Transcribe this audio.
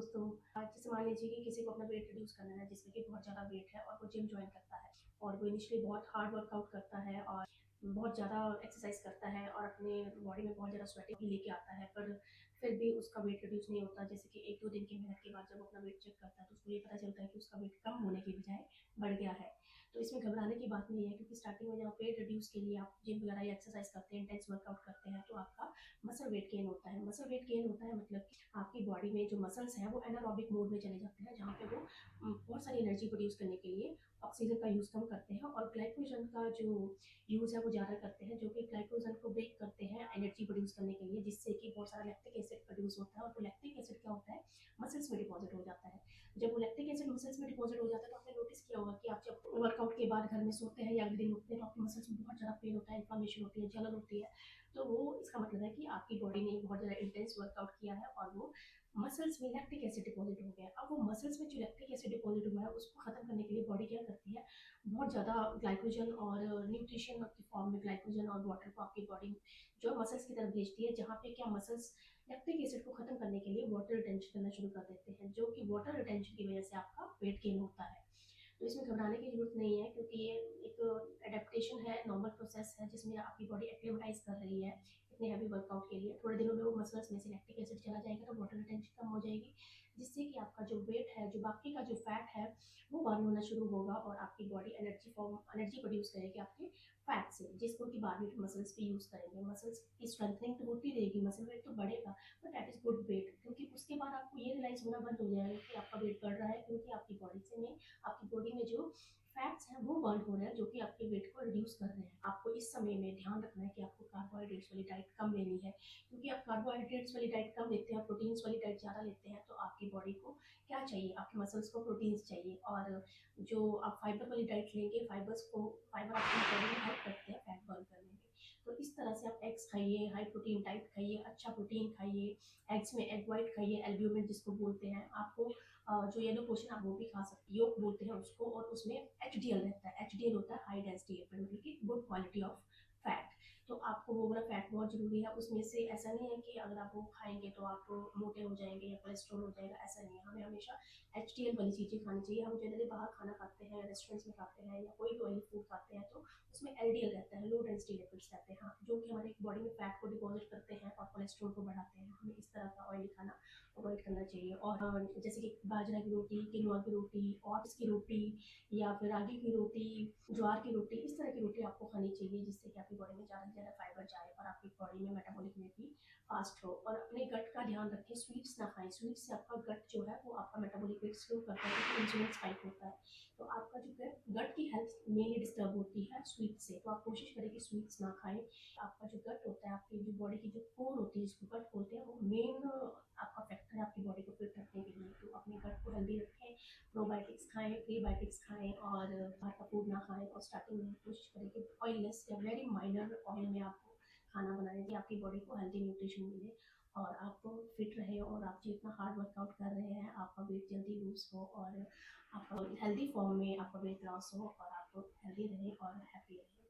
दोस्तों, आज जैसे मान लीजिए कि किसी को अपना वेट रिड्यूस करना है जिसमें कि बहुत ज़्यादा वेट है और वो जिम जॉइन करता है और वो इनिशियली बहुत हार्ड वर्कआउट करता है और बहुत ज़्यादा एक्सरसाइज करता है और अपने बॉडी में बहुत ज़्यादा स्वेटिंग भी लेके आता है, पर फिर भी उसका वेट रिड्यूस नहीं होता। जैसे कि 1-2 दिन की मेहनत के बाद जब वो अपना वेट चेक करता है तो उसको ये पता चलता है कि उसका वेट कम होने की बजाय बढ़ गया है। तो इसमें घबराने की बात नहीं है, क्योंकि स्टार्टिंग में जब वेट रिड्यूस के लिए आप जिम वगैरह या एक्सरसाइज करते हैं, इंटेंस वर्कआउट करते हैं, तो आपका मसल वेट गेन होता है। मसल वेट गेन होता है मतलब कि आपकी बॉडी में जो मसल्स हैं वो एनारोबिक मोड में चले जाते हैं, जहाँ पे वो बहुत सारी एनर्जी प्रोड्यूस करने के लिए ऑक्सीजन का यूज़ कम करते हैं और ग्लाइकोजन का जो यूज़ है वो ज़्यादा करते हैं, जो कि ग्लाइकोजन को ब्रेक करते हैं एनर्जी प्रोड्यूस करने के लिए, जिससे कि बहुत सारा लैक्टिक एसिड प्रोड्यूस होता है। और वो लैक्टिक एसिड क्या होता है, मसल्स में डिपॉजिट हो जाता है। जब वो लैक्टिक एसिड मसल्स में डिपॉजिट हो जाता है तो आपने नोटिस किया होगा कि आप जब वर्कआउट के बाद घर में सोते हैं या अगले दिन उठते हैं तो आपकी मसल्स में बहुत ज़्यादा पेन होता है, इन्फ्लेमेशन होती है, जलन होती है। तो वो इसका मतलब है कि आपकी बॉडी ने बहुत ज़्यादा इंटेंस वर्कआउट किया है और वो मसल्स में लैक्टिक एसिड डिपॉजिट हो गया है। अब वो मसल्स में जो लैक्टिक एसिड डिपॉजिट हुआ है उसको खत्म करने के लिए बॉडी क्या करती है, बहुत ज़्यादा ग्लाइकोजन और न्यूट्रिशन की फॉर्म में ग्लाइकोजन और वाटर को आपकी बॉडी जो मसल्स की तरफ भेजती है, जहाँ पे क्या मसल्स लैक्टिक एसिड को खत्म करने के लिए वाटर रिटेंशन करना शुरू कर देते हैं, जो कि वाटर रिटेंशन की वजह से आपका वेट गेन होता है। तो इसमें घबराने की जरूरत नहीं है, क्योंकि ये एक एडेप्टेशन है, नॉर्मल प्रोसेस है, जिसमें आपकी बॉडी एक्लेमेटाइज कर रही है इतने हैवी वर्कआउट के लिए। थोड़े दिनों में वो मसल्स में से लैक्टिक एसिड चला जाएगा तो वाटर रिटेंशन कम हो जाएगी, जिससे कि आपका जो वेट है, जो बाकी का जो फैट है, वो बर्न होना शुरू होगा और आपकी बॉडी एनर्जी प्रोड्यूस करेगी आपके फैट से, जिसको कि बाद में मसल्स भी यूज करेंगे। मसल्स की स्ट्रेंथनिंग तो होती रहेगी, मसल वेट तो बढ़ेगा, but that is good weight, क्योंकि उसके बाद आपको ये रियलाइज होना बंद हो जाएगा कि आपका वेट बढ़ रहा है, क्योंकि आपकी बॉडी से में आपकी बॉडी में जो फैट्स हैं वो बर्न हो रहे हैं, जो कि आपके वेट को रिड्यूस कर रहे हैं। आपको इस समय में ध्यान रखना है कि आपको कार्बोहाइड्रेट्स वाली डाइट कम लेनी है, क्योंकि आप कार्बोहाइड्रेट्स वाली डाइट कम लेते हैं, प्रोटीन्स वाली डाइट ज़्यादा लेते हैं, तो आपकी बॉडी को क्या चाहिए, आपके मसल्स को प्रोटीन्स चाहिए। और जो आप फाइबर वाली डाइट लेंगे, फाइबर आपकी बॉडी में हेल्प करते हैं फैट बर्न करने में। तो इस तरह से आप एग्स खाइए, हाई प्रोटीन डाइट खाइए, अच्छा प्रोटीन खाइए, एग्स में एग वाइट खाइए, एल्ब्यूमिन जिसको बोलते हैं। आपको जो येलो पोर्शन आप वो भी खा सकते हैं, योग बोलते हैं उसको, और उसमें एचडीएल रहता है। एचडीएल होता है हाई डेंसिटी लिपिड, मतलब कि गुड क्वालिटी ऑफ फैट। तो आपको वो वाला फैट बहुत जरूरी है। उसमें से ऐसा नहीं है कि अगर आप वो खाएंगे तो आप मोटे हो जाएंगे या कोलेस्ट्रॉल हो जाएगा, ऐसा नहीं है। हमें हमेशा एचडीएल वाली चीज़ें खानी चाहिए। हम जनरली बाहर खाना खाते हैं, रेस्टोरेंट्स में खाते हैं या कोई भी ऑयली फूड खाते हैं, तो उसमें एलडीएल रहता है, लो डेंसिटी लिपिड्स रहते हैं, हाँ, जो कि हमारे बॉडी में फैट को डिपॉजिट करते हैं और कोलेस्ट्रॉल को बढ़ाते हैं। हमें इस तरह का ऑयली खाना अवॉइड करना चाहिए। और जैसे कि बाजरा की रोटी, किनुआ की रोटी, ओट्स की रोटी या फिर रागी की रोटी, ज्वार की रोटी, इस तरह की रोटी आपको खानी चाहिए, जिससे कि आपकी बॉडी में ज़्यादा से ज़्यादा फाइबर जाए और आपकी बॉडी में मेटाबॉलिक रेट भी फास्ट हो। और अपने गट का ध्यान रखें, स्वीट्स ना खाएं। स्वीट्स से आपका गट जो है वो आपका मेटाबॉलिक रेट स्लो करता है, क्योंकि इंसुलिन स्पाइक होता है। तो आपका जो गट की हेल्थ मेनली डिस्टर्ब होती है स्वीट से, तो आप कोशिश करें कि स्वीट्स ना खाएं। आपका जो गट होता है, आपकी जो बॉडी की जो कोर होती है, जिसको गट बोलते हैं, वो मेन आपका फैक्टर है आपकी बॉडी को फिट रखने के लिए। तो अपने गट को हेल्दी रखें, प्रोबायोटिक्स खाएं, प्रीबायोटिक्स खाएं और बाहर का फूड ना खाएं। और स्टार्टिंग में कोशिश करें कि ऑयललेस या वेरी माइनर ऑयल में आपको खाना बनाएं, कि आपकी बॉडी को हेल्दी न्यूट्रिशन मिले और आप फिट रहे, और आप जो इतना हार्ड वर्कआउट कर रहे हैं आपका वेट जल्दी लूज हो और आपका हेल्दी फॉर्म में आपका वेट लॉस हो और आप हेल्दी रहें और हैप्पी रहें।